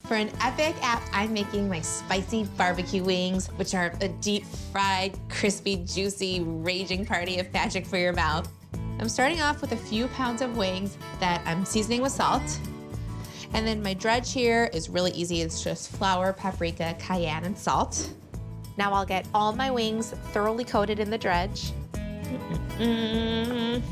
For an epic app, I'm making my spicy barbecue wings, which are a deep fried, crispy, juicy, raging party of magic for your mouth. I'm starting off with a few pounds of wings that I'm seasoning with salt. And then my dredge here is really easy. It's just flour, paprika, cayenne, and salt. Now I'll get all my wings thoroughly coated in the dredge. And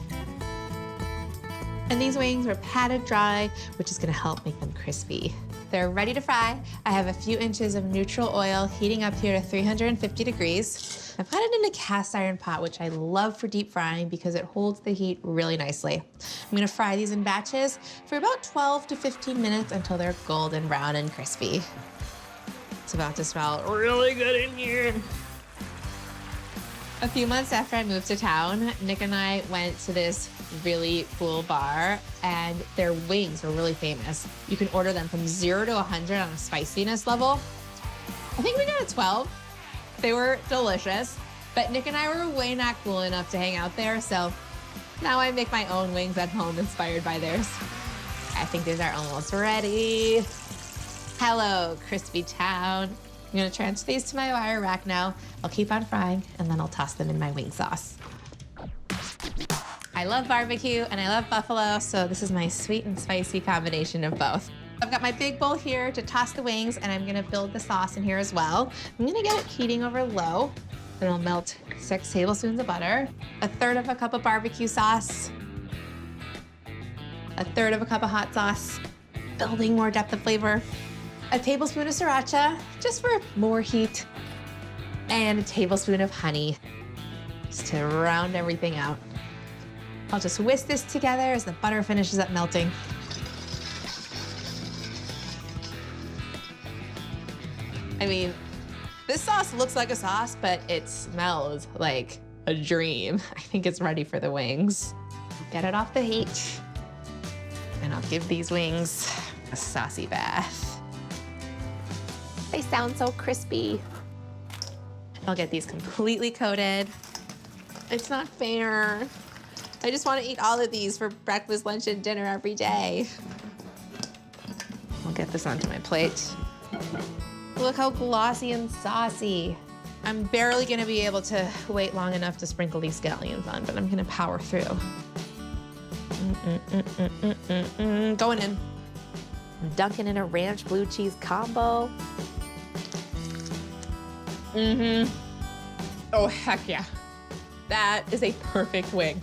these wings are patted dry, which is gonna help make them crispy. They're ready to fry. I have a few inches of neutral oil heating up here to 350 degrees. I've got it in a cast iron pot, which I love for deep frying because it holds the heat really nicely. I'm gonna fry these in batches for about 12 to 15 minutes until they're golden brown and crispy. It's about to smell really good in here. A few months after I moved to town, Nick and I went to this really cool bar, and their wings are really famous. You can order them from 0 to 100 on a spiciness level. I think we got a 12. They were delicious, but Nick and I were way not cool enough to hang out there, so now I make my own wings at home inspired by theirs. I think these are almost ready. Hello, crispy town. I'm gonna transfer these to my wire rack now. I'll keep on frying, and then I'll toss them in my wing sauce. I love barbecue and I love buffalo, so this is my sweet and spicy combination of both. I've got my big bowl here to toss the wings, and I'm gonna build the sauce in here as well. I'm gonna get it heating over low, and I'll melt 6 tablespoons of butter, 1/3 cup of barbecue sauce, 1/3 cup of hot sauce, building more depth of flavor, a tablespoon of sriracha, just for more heat, and a tablespoon of honey, just to round everything out. I'll just whisk this together as the butter finishes up melting. I mean, this sauce looks like a sauce, but it smells like a dream. I think it's ready for the wings. Get it off the heat, and I'll give these wings a saucy bath. They sound so crispy. I'll get these completely coated. It's not fair. I just want to eat all of these for breakfast, lunch, and dinner every day. I'll get this onto my plate. Look how glossy and saucy. I'm barely gonna be able to wait long enough to sprinkle these scallions on, but I'm gonna power through. Going in. I'm dunking in a ranch blue cheese combo. Oh, heck yeah. That is a perfect wing.